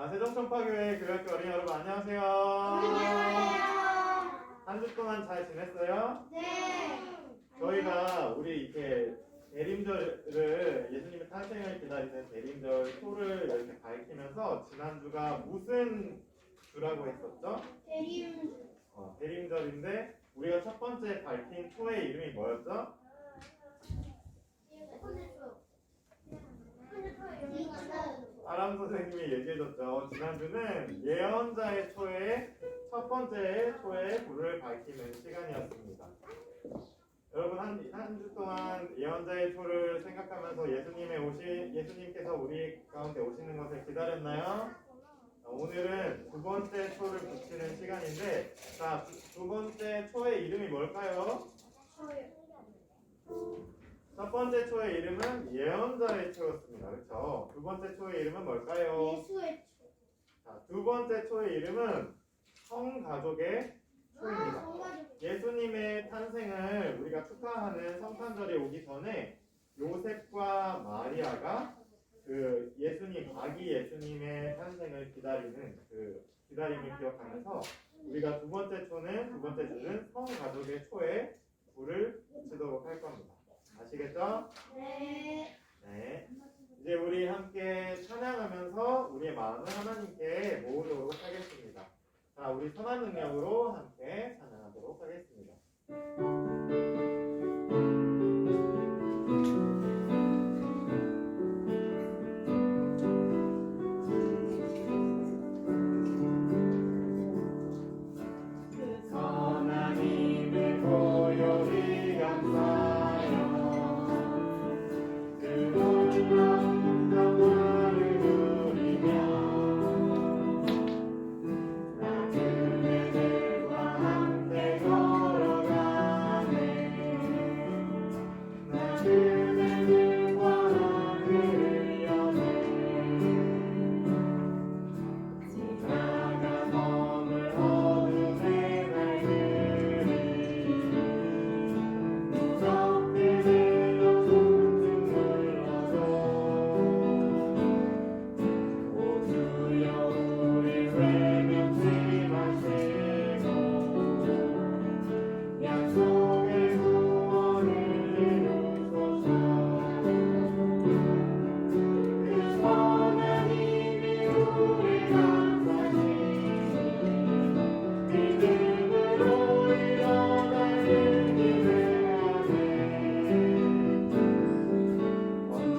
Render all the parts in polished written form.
세종청파교회 교회학교 어린이 여러분 안녕하세요. 안녕하세요. 한 주 동안 잘 지냈어요? 네. 저희가 우리 이렇게 대림절을 예수님의 탄생을 기다리는 대림절 소를 이렇게 밝히면서 지난주가 무슨 주라고 했었죠? 대림절인데 우리가 첫 번째 밝힌 초의 이름이 뭐였죠? 아람 선생님이 얘기해줬죠. 지난주는 예언자의 초의 첫 번째 초의 불을 밝히는 시간이었습니다. 여러분 한 주 동안 예언자의 초를 생각하면서 예수님께서 우리 가운데 오시는 것을 기다렸나요? 오늘은 두 번째 초를 붙이는 시간인데, 자, 두 번째 초의 이름이 뭘까요? 첫 번째 초의 이름은 예언자의 초였습니다. 그렇죠? 두 번째 초의 이름은 뭘까요? 예수의 초. 자, 두 번째 초의 이름은 성가족의 초입니다. 예수님의 탄생을 우리가 축하하는 성탄절이 오기 전에 요셉과 마리아가 그 아기 예수님의 탄생을 기다리는 그 기다림을 기억하면서 우리가 두 번째 주는 성가족의 초에 불을 붙이도록 할 겁니다. 아시겠죠? 네. 네. 이제 우리 함께 찬양하면서 우리의 마음을 하나님께 모으도록 하겠습니다. 자, 우리 선한 능력으로 함께 찬양하도록 하겠습니다. 선한 힘을 고요히 감사하여 그 놀라운 평화를 누리며 나 그대들과 함께 걸어가네. 나 그대들과 하늘을 여네. 나가 머물 어둠의 날들이 무섭게 되어 문득 눌러도 오 주여 우리 외면치 마시고 약속의 구원을 이루소서. 그 선한 힘이 우리 믿음으로 일어나는 길을 가네.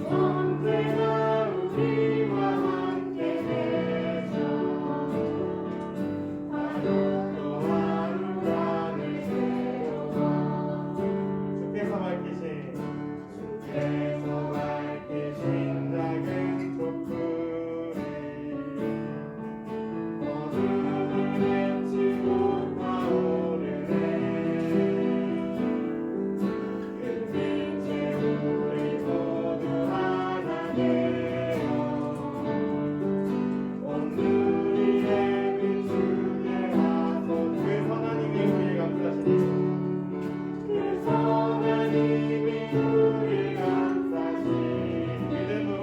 언제나 우리와 함께 계셔 하루 또 하루간을 새로워 주께서 밝히신 작은 촛불이 어둠을 헤치고 타오르네. 그 빛에 우리 모두 하나 되어 온누리에 비추게 하소서. 그 선한 힘이 우리를 감싸시니 그 선한 힘이 우리를 감싸시니 믿음으로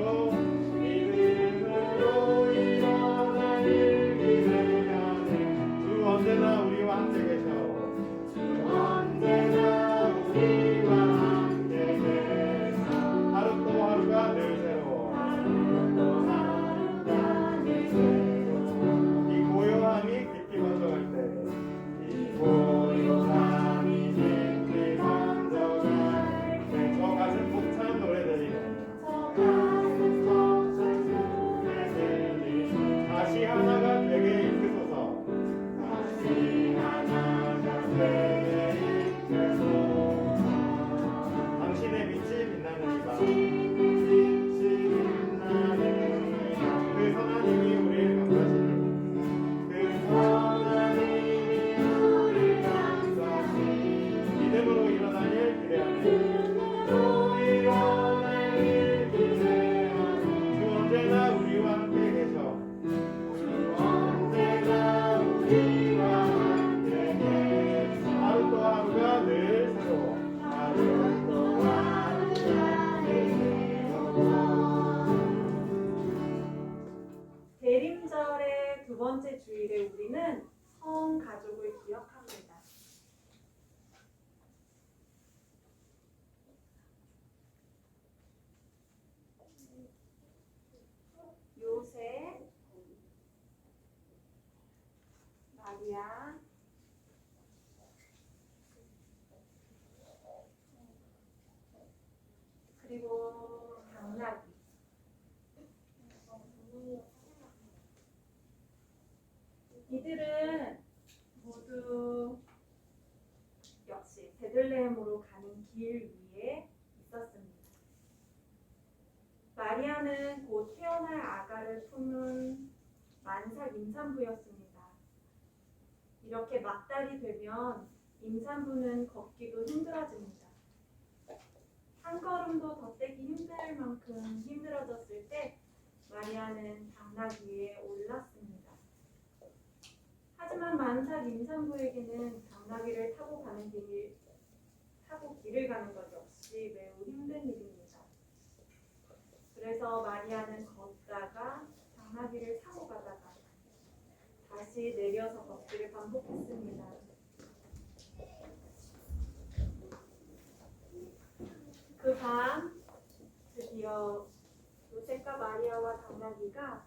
일어날 길을 가네. 주 언제나 우리와 함께 계셔. 주 언제나 우리와 함께 계셔. 하루 또 하루가 늘 새로워. 길 위에 있었습니다. 마리아는 곧 태어날 아가를 품은 만삭 임산부였습니다. 이렇게 막달이 되면 임산부는 걷기도 힘들어집니다. 한 걸음도 더 떼기 힘들 만큼 힘들어졌을 때 마리아는 당나귀 위에 올랐습니다. 하지만 만삭 임산부에게는 당나귀를 타고 길을 가는 것 역시 매우 힘든 일입니다. 그래서 마리아는 걷다가 당나귀를 타고 가다가 다시 내려서 걷기를 반복했습니다. 그 밤 드디어 요셉과 마리아와 당나귀가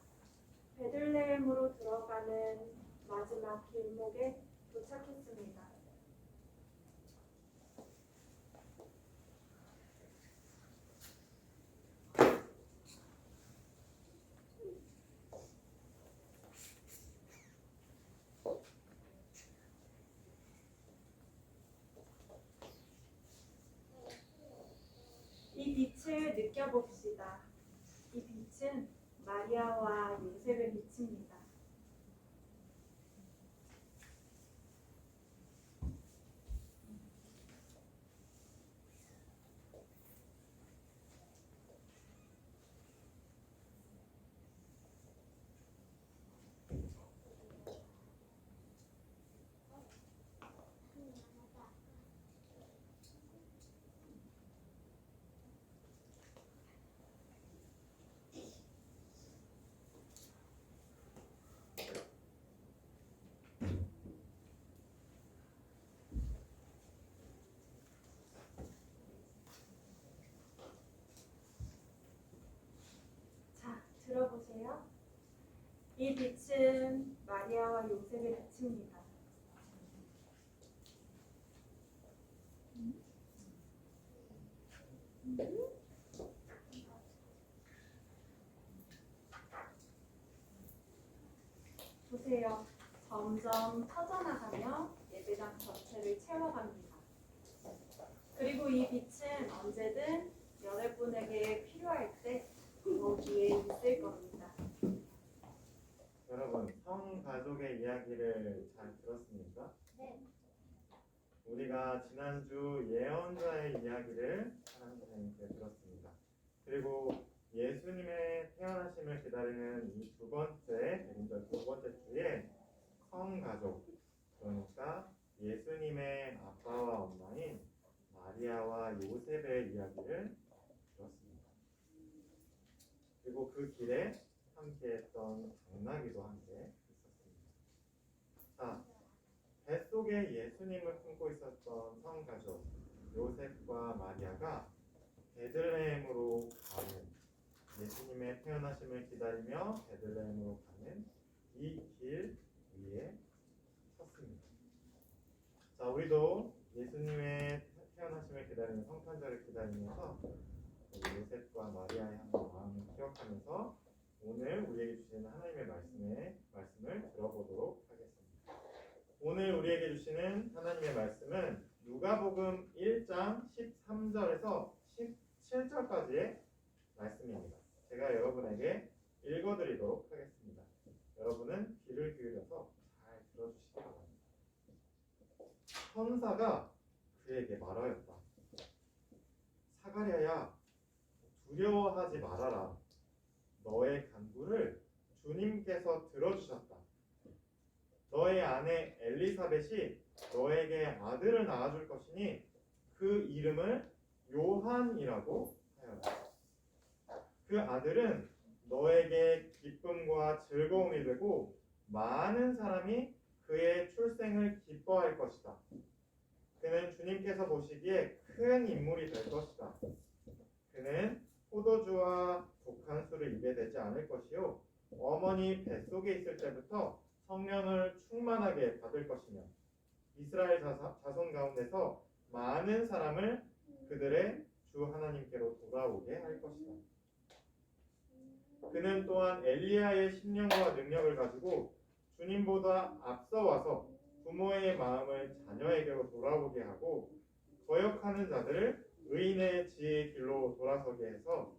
베들레헴으로 들어가는 마지막 길목에 도착했습니다. 이 빛을 느껴봅시다. 이 빛은 마리아와 요셉의 빛입니다. 자, 들어보세요. 이 빛은 마리아와 요셉의 빛입니다. 보세요. 점점 터져나가며 예배당 전체를 채워갑니다. 그리고 이 빛은 언제든 여러분에게 필요할 때 거기에 있을 겁니다. 여러분, 성가족의 이야기를 잘 들었습니까? 네. 우리가 지난주 예언자의 이야기를 하나님 선생님께 들었습니다. 그리고 예수님의 태어나심을 기다리는 이 두 번째, 대림절 두 번째 주에 성가족, 그러니까 예수님의 아빠와 엄마인 마리아와 요셉의 이야기를 들었습니다. 그리고 그 길에 함께했던 당나귀도 함께 있었습니다. 자, 뱃속에 예수님을 품고 있었던 성가족 요셉과 마리아가 베들레헴으로 가는, 예수님의 태어나심을 기다리며 베들레헴으로 가는 이 길 위에 섰습니다. 자, 우리도 예수님의 태어나심을 기다리는 성탄절을 기다리면서 요셉과 마리아의 한 마음을 기억하면서 오늘 우리에게 주시는 하나님의 말씀을 들어보도록 하겠습니다. 오늘 우리에게 주시는 하나님의 말씀은 누가복음 1장 13절에서 17절까지의 말씀입니다. 제가 여러분에게 읽어드리도록 하겠습니다. 여러분은 귀를 기울여서 잘 들어주시기 바랍니다. 천사가 그에게 말하였다. 사가랴야, 두려워하지 말아라. 너의 간구를 주님께서 들어주셨다. 너의 아내 엘리사벳이 너에게 아들을 낳아줄 것이니 그 이름을 요한이라고 하였다. 그 아들은 너에게 기쁨과 즐거움이 되고 많은 사람이 그의 출생을 기뻐할 것이다. 그는 주님께서 보시기에 큰 인물이 될 것이다. 그는 포도주와 독한 술을 입에 대지 않을 것이요 어머니 뱃속에 있을 때부터 성령을 충만하게 받을 것이며 이스라엘 자손 가운데서 많은 사람을 그들의 주 하나님께로 돌아오게 할 것이다. 그는 또한 엘리야의 심령과 능력을 가지고 주님보다 앞서 와서 부모의 마음을 자녀에게로 돌아오게 하고 거역하는 자들을 의인의 지혜의 길로 돌아서게 해서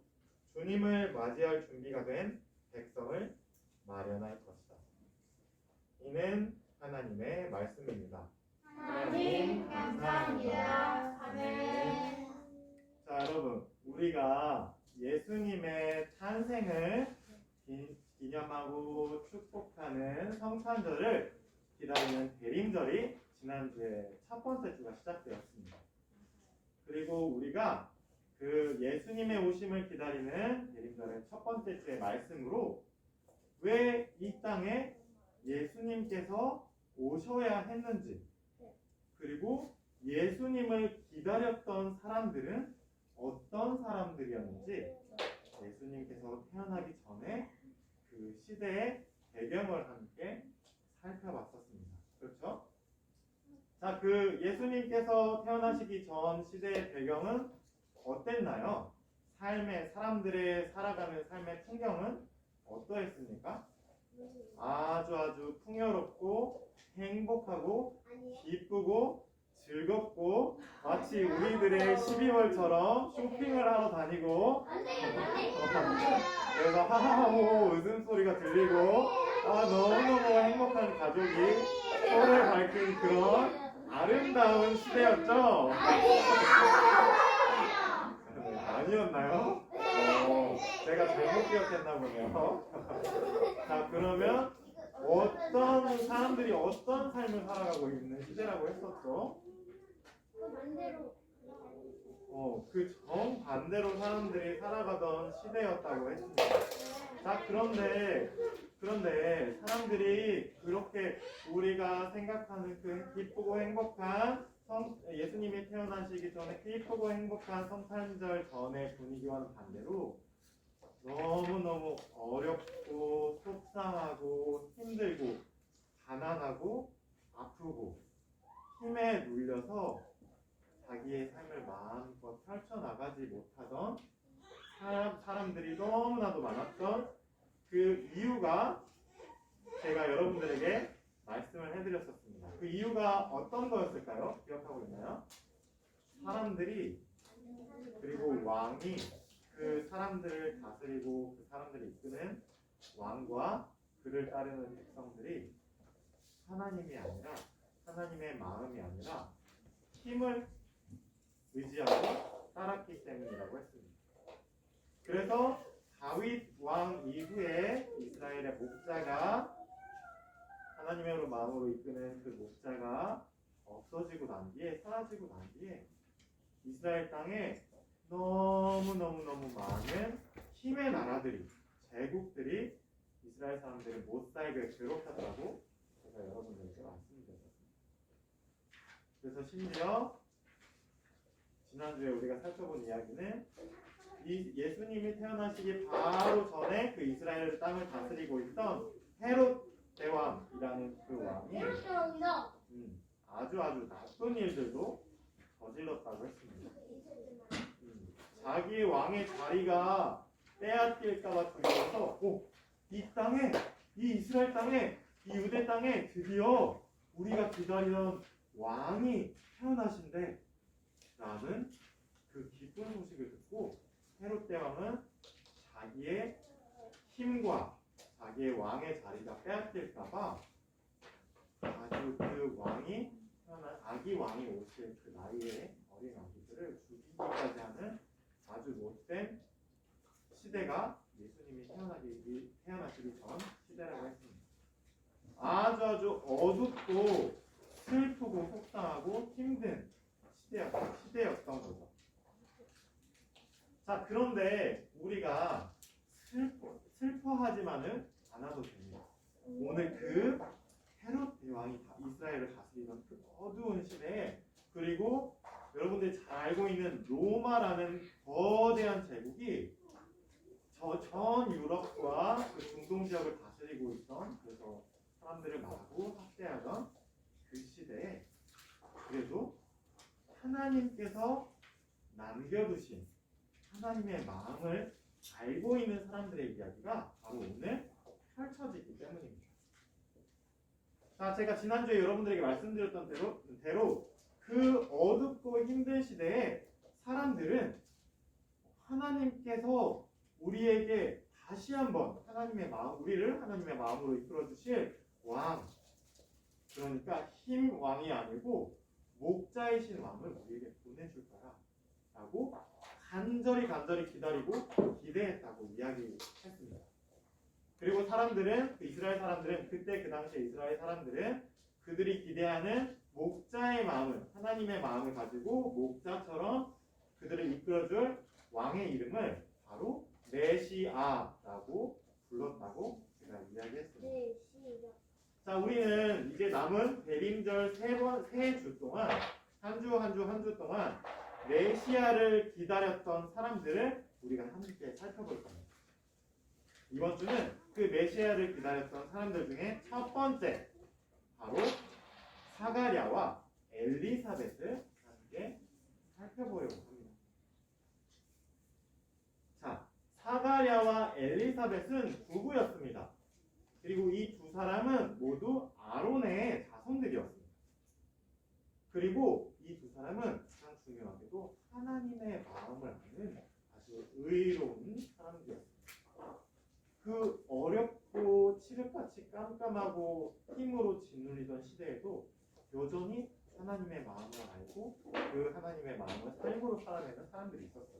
주님을 맞이할 준비가 된 백성을 마련할 것이다. 이는 하나님의 말씀입니다. 하나님 감사합니다. 아멘. 자, 여러분, 우리가 예수님의 탄생을 기념하고 축복하는 성탄절을 기다리는 대림절이 지난주에 첫 번째 주가 시작되었습니다. 그리고 우리가 그 예수님의 오심을 기다리는 대림절의 첫 번째 주의 말씀으로 왜 이 땅에 예수님께서 오셔야 했는지, 그리고 예수님을 기다렸던 사람들은 어떤 사람들이었는지, 예수님께서 태어나기 전에 그 시대의 배경을 함께 살펴봤었습니다. 그렇죠? 자, 그 예수님께서 태어나시기 전 시대의 배경은 어땠나요? 사람들의 살아가는 삶의 풍경은 어떠했습니까? 아주 풍요롭고 행복하고 기쁘고 즐겁고 마치 우리들의 12월처럼 쇼핑을 하러 다니고 그래서 하하하호 웃음소리가 들리고 너무너무 행복한 가족이 서로를 밝힌 그런 아름다운 시대였죠? 아니었나요? 제가 잘못 기억했나 보네요. 자, 그러면 어떤 사람들이 어떤 삶을 살아가고 있는 시대라고 했었죠? 그 정반대로 사람들이 살아가던 시대였다고 했습니다. 자, 그런데 사람들이 그렇게 우리가 생각하는 그 기쁘고 행복한 예수님이 태어나시기 전에 기쁘고 행복한 성탄절 전의 분위기와는 반대로 너무너무 어렵고 속상하고 힘들고 가난하고 아프고 힘에 눌려서 자기의 삶을 마음껏 펼쳐나가지 못하던 사람들이 너무나도 많았던 그 이유가 제가 여러분들에게 말씀을 해드렸었습니다. 그 이유가 어떤 거였을까요? 기억하고 있나요? 사람들이 그리고 왕이 그 사람들을 다스리고 그 사람들을 이끄는 왕과 그를 따르는 백성들이 하나님이 아니라 하나님의 마음이 아니라 힘을 의지하고 따랐기 때문이라고 했습니다. 그래서 다윗 왕 이후에 이스라엘의 목자가 하나님의 마음으로 이끄는 그 목자가 없어지고 난 뒤에 사라지고 난 뒤에 이스라엘 땅에 너무 많은 힘의 나라들이 제국들이 이스라엘 사람들을 못 살게 괴롭혔다고 제가 여러분들에게 말씀드렸습니다. 그래서 심지어 지난주에 우리가 살펴본 이야기는 이 예수님이 태어나시기 바로 전에 그 이스라엘 땅을 다스리고 있던 헤롯 대왕이라는 그 왕이 아주 나쁜 일들도 저질렀다고 했습니다. 자기 왕의 자리가 빼앗길까봐 두려워서 이 땅에, 이 이스라엘 땅에, 이 유대 땅에 드디어 우리가 기다리던 왕이 태어나신대 라는 그 기쁜 소식을 듣고 헤롯 대왕은 자기의 힘과 자기의 왕의 자리가 빼앗길까봐 아주 그 왕이 태어난 아기 왕이 오실 그 나이에 어린 아기들을 죽이기까지 하는 아주 못된 시대가 예수님이 태어나시기 전 시대라고 했습니다. 아주 어둡고 슬프고 속상하고 힘든 시대였던 거죠. 자, 그런데 우리가 슬퍼하지만은 않아도 됩니다. 오늘 그 헤롯 대왕이 이스라엘을 다스리던 그 어두운 시대에, 그리고 여러분들이 잘 알고 있는 로마라는 거대한 제국이 전 유럽과 그 중동 지역을 다스리고 있던, 그래서 사람들을 마구 학대하던 그 시대에 그래도 하나님께서 남겨두신 하나님의 마음을 알고 있는 사람들의 이야기가 바로 오늘 펼쳐지기 때문입니다. 자, 제가 지난주에 여러분들에게 말씀드렸던 대로 그 어둡고 힘든 시대에 사람들은 하나님께서 우리에게 다시 한번 우리를 하나님의 마음으로 이끌어 주실 왕, 그러니까 힘 왕이 아니고 목자이신 왕을 우리에게 보내줄 거야 라고 간절히 기다리고 기대했다고 이야기했습니다. 그리고 이스라엘 사람들은 그때 그 당시에 이스라엘 사람들은 그들이 기대하는 목자의 마음을, 하나님의 마음을 가지고 목자처럼 그들을 이끌어줄 왕의 이름을 바로 메시아라고 불렀다고 제가 이야기했습니다. 자, 우리는 이제 남은 대림절 세 주 동안 한 주 동안 메시아를 기다렸던 사람들을 우리가 함께 살펴볼 겁니다. 이번 주는 그 메시아를 기다렸던 사람들 중에 첫 번째, 바로 사가랴와 엘리사벳을 함께 살펴보려고 합니다. 자, 사가랴와 엘리사벳은 부부였습니다. 그리고 이 두 사람은 모두 아론의 자손들이었습니다. 그리고 이 두 사람은 가장 중요하게도 하나님의 마음을 아는 아주 의로운 사람들이었습니다. 그 어렵고 칠흑같이 깜깜하고 힘으로 짓눌리던 시대에도 여전히 하나님의 마음을 알고 그 하나님의 마음을 삶으로 살아내는 사람들이 있었어요.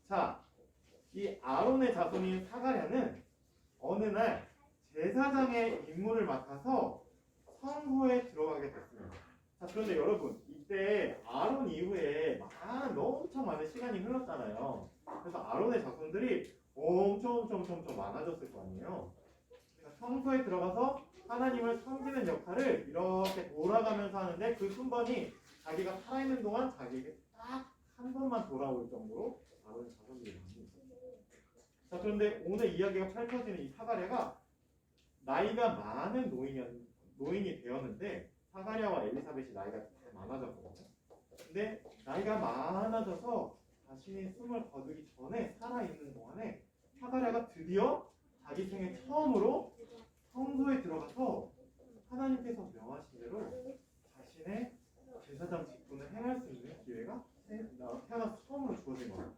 자, 이 아론의 자손인 사가랴는 어느 날 제사장의 임무를 맡아서 성소에 들어가게 됐습니다. 자, 그런데 여러분, 이때 아론 이후에 엄청 많은 시간이 흘렀잖아요. 그래서 아론의 자손들이 엄청 많아졌을 거 아니에요. 그러니까 성소에 들어가서 하나님을 섬기는 역할을 이렇게 돌아가면서 하는데 그 순번이 자기가 살아있는 동안 자기에게 딱 한 번만 돌아올 정도로 아론의 자손들이 많이 있었어요. 자, 그런데 오늘 이야기가 펼쳐지는 이 사가랴가 나이가 많은 노인이 되었는데, 사가랴와 엘리사벳이 나이가 많아졌거든요. 근데 나이가 많아져서 자신이 숨을 거두기 전에 살아있는 동안에 사가랴가 드디어 자기 생애 처음으로 성소에 들어가서 하나님께서 명하신 대로 자신의 제사장 직분을 행할 수 있는 기회가 태어나서 처음으로 주어진 거예요.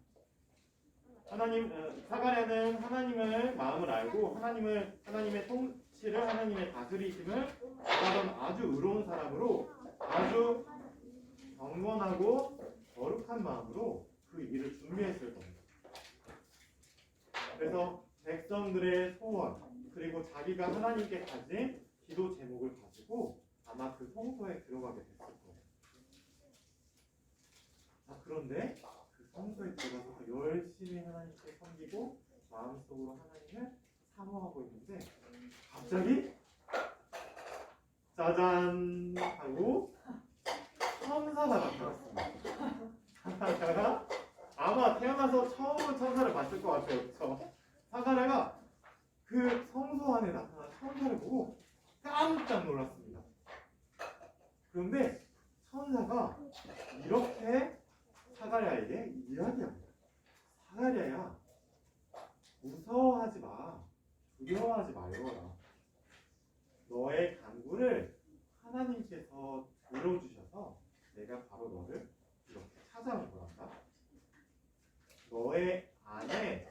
사가랴는 하나님의 마음을 알고 하나님의 통치를, 하나님의 다스리심을 바라던 아주 의로운 사람으로 아주 경건하고 거룩한 마음으로 그 일을 준비했을 겁니다. 그래서 백성들의 소원, 그리고 자기가 하나님께 가진 기도 제목을 가지고 아마 그 성소에 들어가게 됐을 거예요. 자, 그런데 그 성소에 들어가서 열심히 하나님께 섬기고 마음속으로 하나님을 사모하고 있는데 갑자기 짜잔 하고 천사가 나타났습니다. 천사가 아마 태어나서 처음으로 천사를 봤을 것 같아요. 그렇죠? 사가랴가 그 성소 안에 나타난 천사를 보고 깜짝 놀랐습니다. 그런데 천사가 이렇게 사가랴에게 이야기합니다. 사가랴야, 무서워하지 마. 두려워하지 말거라. 너의 간구를 하나님께서 들어주셔서 내가 바로 너를 이렇게 찾아온 거란다. 너의 아내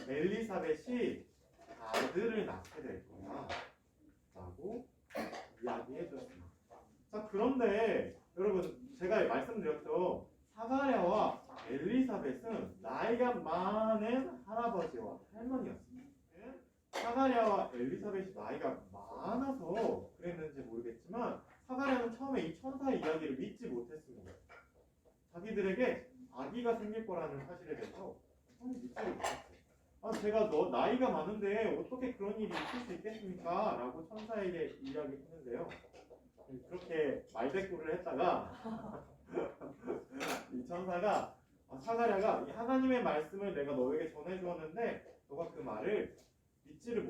엘리사벳이 아들을 낳게 될 거야 라고 이야기해 줬습니다. 자, 그런데 여러분, 제가 말씀드렸죠. 사가랴와 엘리사벳은 나이가 많은 할아버지와 할머니였습니다. 사가랴와 엘리사벳이 나이가 많아서 그랬는지 모르겠지만 사가랴는 처음에 이 천사의 이야기를 믿지 못했습니다. 자기들에게 아기가 생길 거라는 사실에 대해서 처음에 믿지를 못했어요. 제가 나이가 많은데 어떻게 그런 일이 있을 수 있겠습니까? 라고 천사에게 이야기했는데요. 그렇게 말대꾸를 했다가 이 천사가 사가랴가 하나님의 말씀을 내가 너에게 전해주었는데 너가 그 말을 믿지를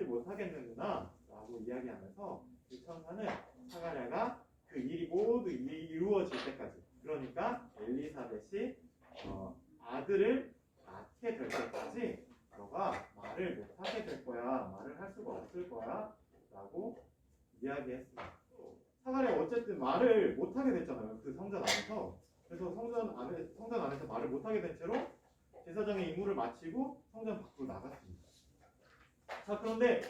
못하겠는구나 라고 이야기하면서 이 천사는 사가랴가 그 일이 모두 이루어질 때까지, 그러니까 엘리사벳이 아들을 낳게 될 때까지 너가 말을 못하게 될 거야, 말을 할 수가 없을 거야 라고 이야기했습니다. 사가랴가 어쨌든 말을 못하게 됐잖아요. 그 성전 안에서. 그래서 성전 안에서 말을 못하게 된 채로 제사장의 임무를 마치고 성전 밖으로 나갔습니다. 자, 그런데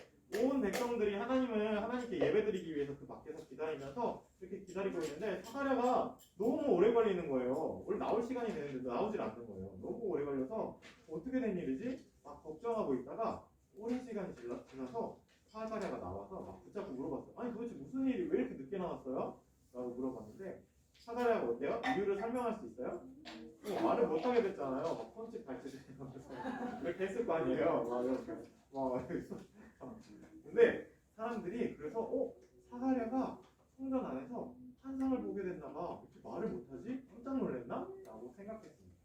온 백성들이 하나님께 예배드리기 위해서 그 밖에서 기다리면서 이렇게 기다리고 있는데 사가랴가 너무 오래 걸리는 거예요. 원래 나올 시간이 되는데 나오질 않는 거예요. 너무 오래 걸려서 어떻게 된 일이지? 막 걱정하고 있다가 오랜 시간이 지나서 사가랴가 나와서 막 붙잡고 물어봤어요. 아니 도대체 무슨 일이 왜 이렇게 늦게 나왔어요? 라고 물어봤는데 사가랴가 어때요? 이유를 설명할 수 있어요? 말을 못하게 됐잖아요. 막 손짓 발짓 이러면서 이렇게 했을 거 아니에요. 막 이렇게 근데 사람들이 그래서 사가랴가 성전 안에서 환상을 보게 됐나 봐. 이렇게 말을 못하지? 깜짝 놀랐나? 라고 생각했습니다.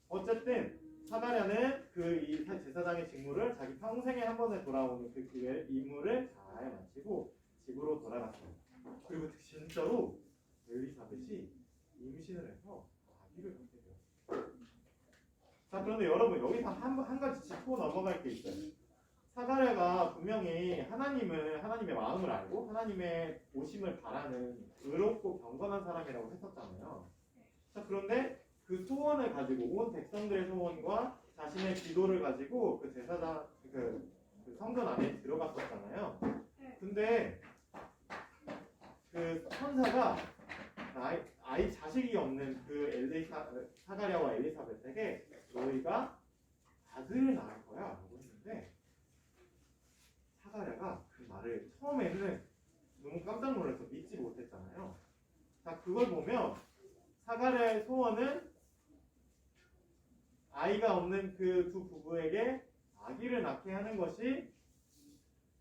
어쨌든 사가랴는 이 제사장의 직무를 자기 평생에 한 번에 돌아오는 그 기회 임무를 잘 마치고 집으로 돌아갔습니다. 그리고 진짜로 엘리사벳이 임신을 해서 아기를 갖게 되었어요. 자, 그런데 여러분 여기서 한 가지 짚고 넘어갈 게 있어요. 사가랴가 분명히 하나님의 마음을 알고 하나님의 오심을 바라는 의롭고 경건한 사람이라고 했었잖아요. 자, 그런데 그 소원을 가지고 온 백성들의 소원과 자신의 기도를 가지고 그 제사장 그 성전 안에 들어갔었잖아요. 근데 그 천사가 아이 자식이 없는 그 사가랴와 엘리사벳에게 너희가 아들을 낳을 거야 라고 했는데 사가랴가 그 말을 처음에는 너무 깜짝 놀라서 믿지 못했잖아요. 자, 그걸 보면 사가랴의 소원은 아이가 없는 그 두 부부에게 아기를 낳게 하는 것이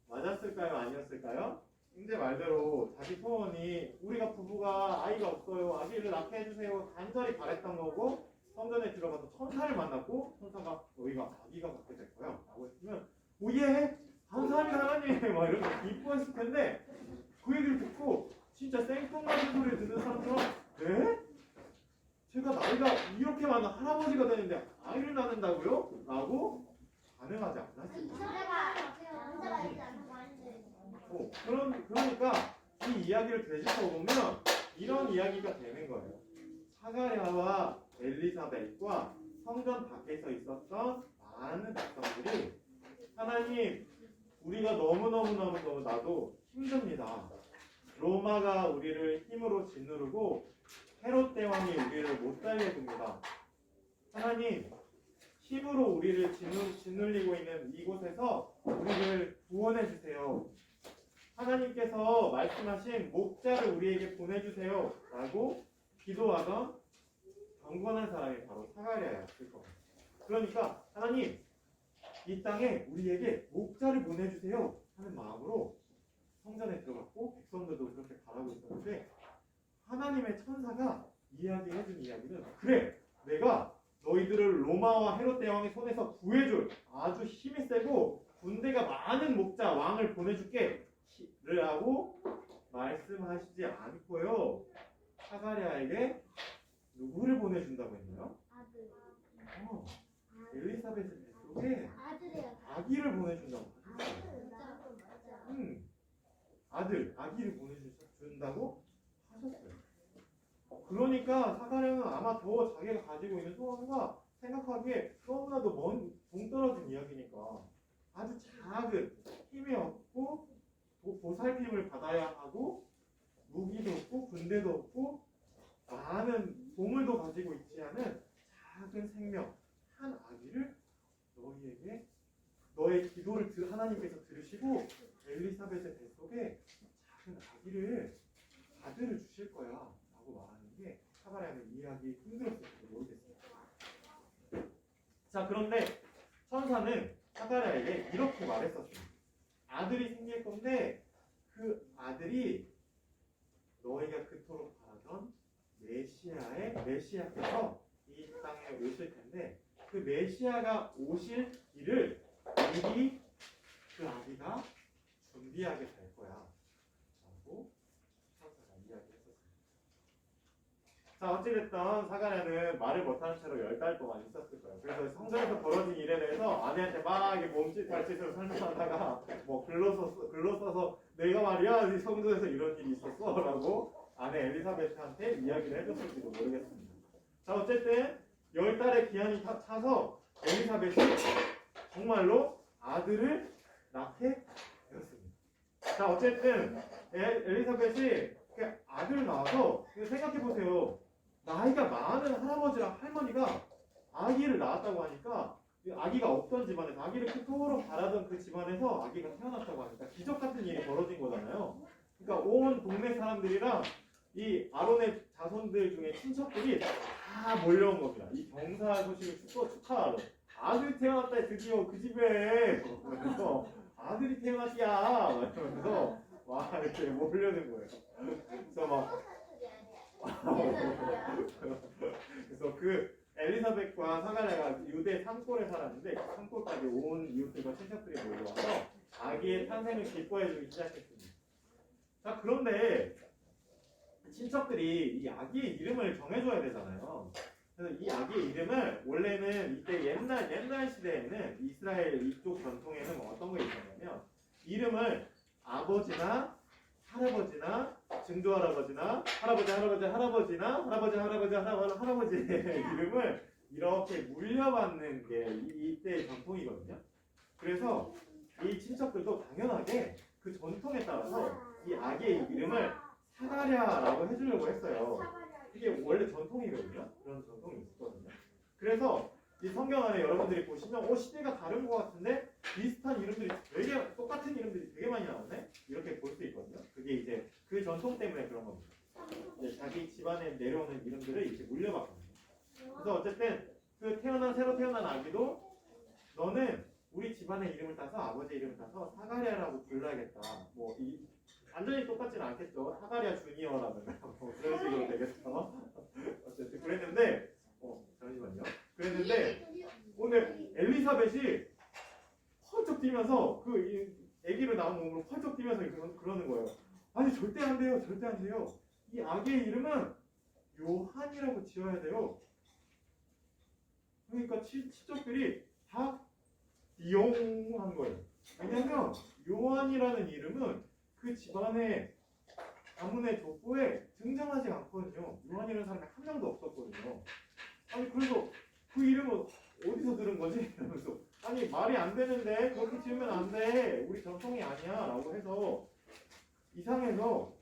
맞았을까요? 아니었을까요? 형제 말대로 자기 소원이 우리가 부부가 아이가 없어요. 아기를 낳게 해주세요. 간절히 바랬던 거고 성전에 들어가서 천사를 만났고 천사가 너희가 아기가 갖게 될 거야 라고 했으면 오예! 감사합니다 하나님! 막 이러면서 기뻐했을 텐데 그 얘기를 듣고 진짜 생뚱 같은 소리를 듣는 사람처럼 네? 제가 나이가 이렇게 많은 할아버지가 되는데 아이를 낳는다고요? 라고 반응하지 않았습니다. 그러니까 이 이야기를 되짚어보면 이런 이야기가 되는 거예요. 사가랴와 엘리사벳과 성전 밖에서 있었던 많은 백성들이 하나님 우리가 너무너무 나도 힘듭니다. 로마가 우리를 힘으로 짓누르고 헤롯 대왕이 우리를 못 살려줍니다. 하나님 힘으로 우리를 짓눌리고 있는 이곳에서 우리를 구원해 주세요. 하나님께서 말씀하신 목자를 우리에게 보내주세요 라고 기도하던 경건한 사람이 바로 사가랴였을 겁니다. 그러니까 하나님 이 땅에 우리에게 목자를 보내주세요 하는 마음으로 성전에 들어갔고 백성들도 그렇게 바라고 있었는데 하나님의 천사가 이야기해준 이야기는 그래 내가 너희들을 로마와 헤롯 대왕의 손에서 구해줄 아주 힘이 세고 군대가 많은 목자 왕을 보내줄게 라고 말씀하시지 않고요. 사가랴에게 누구를 보내준다고 했나요? 아들. 엘리사벳의 뱃속에 아기를 보내준다고 하셨어요. 아기를 보내준다고 하셨어요. 그러니까 사가랴는 아마 더 자기가 가지고 있는 소원과 생각하기에 너무나도 동떨어진 이야기니까 아주 작은 힘이 없고 보살핌을 받아야 하고 무기도 없고 군대도 없고 많은 보물도 가지고 있지 않은 작은 생명 한 아기를 너희에게 너의 기도를 하나님께서 들으시고 엘리사벳의 뱃속에 작은 아들을 주실 거야 라고 말하는 게 사가랴는 이해하기 힘들었을지도 모르겠어요. 자, 그런데 천사는 사가랴에게 이렇게 말했었습니다. 아들이 생길 건데 그 아들이 너희가 그토록 바라던 메시아께서 이 땅에 오실 텐데 그 메시아가 오실 길을 미리 그 아기가 준비하게 될 거야 라고 천사가 이야기했었습니다. 자, 어찌됐든 사가랴는 말을 못하는 채로 10달 동안 있었을 거예요. 그래서 성전에서 벌어진 일에 대해서 아내한테 막 이렇게 몸짓 발짓으로 설명하다가 뭐 글로 써서 내가 말이야 이 성전에서 이런 일이 있었어 라고 아내 엘리사베트한테 이야기를 해줬을지도 모르겠습니다. 자, 어쨌든 10달의 기한이 다 차서 엘리사벳이 정말로 아들을 낳게 되었습니다. 자, 어쨌든 엘리사벳이 아들을 낳아서 생각해보세요. 나이가 많은 할아버지랑 할머니가 아기를 낳았다고 하니까 아기가 없던 집안에서 아기를 그토록 바라던 그 집안에서 아기가 태어났다고 하니까 기적 같은 일이 벌어진 거잖아요. 그러니까 온 동네 사람들이랑 이 아론의 자손들 중에 친척들이 다 몰려온 겁니다. 이 경사 소식을 축하하러. 아들 태어났다 드디어 그 집에. 그래서 아들이 태어났야. 이러면서 와 이렇게 몰려는 거예요. 그래서 막 그래서 그 엘리사벳과 사가랴가 유대 산골에 살았는데 그 산골까지 온 이웃들과 친척들이 몰려와서 아기의 탄생을 기뻐해주기 시작했습니다. 자, 그런데 친척들이 이 아기의 이름을 정해줘야 되잖아요. 그래서 이 아기의 이름을 원래는 이때 옛날 시대에는 이스라엘 이쪽 전통에는 어떤 거 있었냐면 이름을 아버지나 할아버지나 증조할아버지나 할아버지의 이름을 이렇게 물려받는 게 이때의 전통이거든요. 그래서 이 친척들도 당연하게 그 전통에 따라서 이 아기의 이름을 사가랴라고 해주려고 했어요. 이게 원래 전통이거든요. 그런 전통이 있었거든요. 그래서 이 성경 안에 여러분들이 보시면 시대가 다른 것 같은데 비슷한 이름들이 되게 똑같은 이름들이 되게 많이 나오네? 이렇게 볼 수 있거든요. 그게 이제 그 전통 때문에 그런 겁니다. 이제 자기 집안에 내려오는 이름들을 이렇게 물려받거든요. 그래서 어쨌든 그 새로 태어난 아기도 너는 우리 집안의 이름을 따서 아버지 이름을 따서 사가랴라고 불러야겠다. 뭐 완전히 똑같지는 않겠죠. 사가랴 주니어라든가 뭐 그런 식으로 되겠죠. 어쨌든 그랬는데 잠시만요. 그랬는데 오늘 엘리사벳이 펄쩍 뛰면서 그 아기를 낳은 몸으로 펄쩍 뛰면서 그러는 거예요. 아니 절대 안 돼요. 절대 안 돼요. 이 아기의 이름은 요한이라고 지어야 돼요. 그러니까 친척들이 다 띠용한 거예요. 왜냐면 요한이라는 이름은 그 집안의 가문의 족보에 등장하지 않거든요. 요한이라는 사람이 한 명도 없었거든요. 아니 그래서 그 이름은 어디서 들은 거지? 이러면서 아니 말이 안 되는데 그렇게 지으면 안 돼. 우리 전통이 아니야 라고 해서 이상해서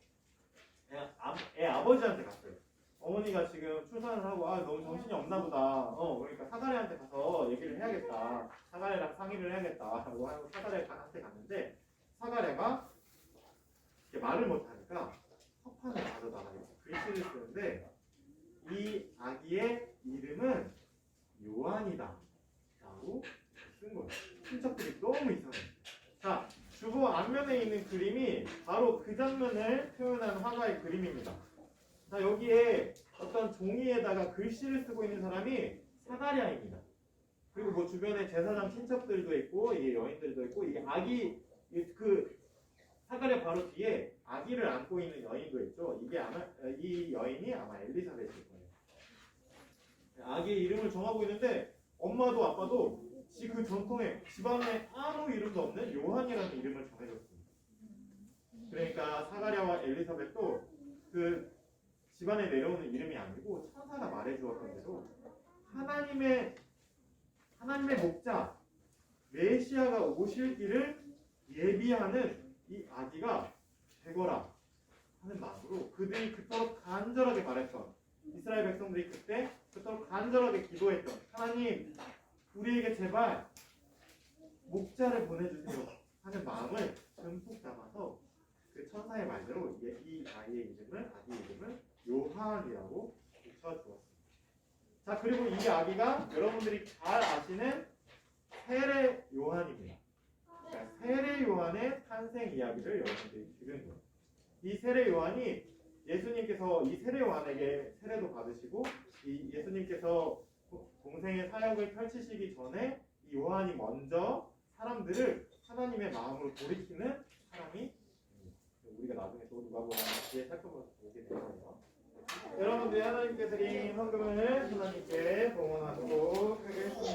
애 아버지한테 갔어요. 어머니가 지금 출산을 하고 너무 정신이 없나 보다. 그러니까 사가랴한테 가서 얘기를 해야겠다. 사가랴랑 상의를 해야겠다 라고 하고 사가랴한테 갔는데 사가랴가 말을 못하니까 석판을 가져다가 글씨를 쓰는데 이 아기의 이름은 요한이다 라고 쓴 거예요. 친척들이 너무 이상해요. 자, 주보 앞면에 있는 그림이 바로 그 장면을 표현한 화가의 그림입니다. 자, 여기에 어떤 종이에다가 글씨를 쓰고 있는 사람이 사가랴입니다. 그리고 뭐 주변에 제사장 친척들도 있고 이 여인들도 있고 이 아기 그 사가랴 바로 뒤에 아기를 안고 있는 여인도 있죠. 이게 아마 이 여인이 아마 엘리사벳일 거예요. 아기의 이름을 정하고 있는데 엄마도 아빠도 그 전통에 집안에 아무 이름도 없는 요한이라는 이름을 정해줬습니다. 그러니까 사가랴와 엘리사벳도 그 집안에 내려오는 이름이 아니고 천사가 말해주었던 대로 하나님의 목자 메시아가 오실 길을 예비하는 이 아기가 되거라 하는 마음으로 그들이 그토록 간절하게 바랬던 이스라엘 백성들이 그토록 간절하게 기도했던 하나님 우리에게 제발 목자를 보내주세요 하는 마음을 듬뿍 담아서 그 천사의 말대로 이 아기의 이름을 요한이라고 붙여주었습니다. 자, 그리고 이 아기가 여러분들이 잘 아시는 세례 요한입니다. 그러니까 세례 요한의 탄생 이야기를 여러분들이 들은 거예요. 이 세례 요한이 예수님께서 이 세례 요한에게 세례도 받으시고 이 예수님께서 공생의 사역을 펼치시기 전에 이 요한이 먼저 사람들을 하나님의 마음으로 돌이키는 사람이 우리가 나중에 또 누가복음 뒤에 살펴보게 될 거예요. 여러분들이 하나님께 드린 헌금을 하나님께 봉헌하도록 하겠습니다.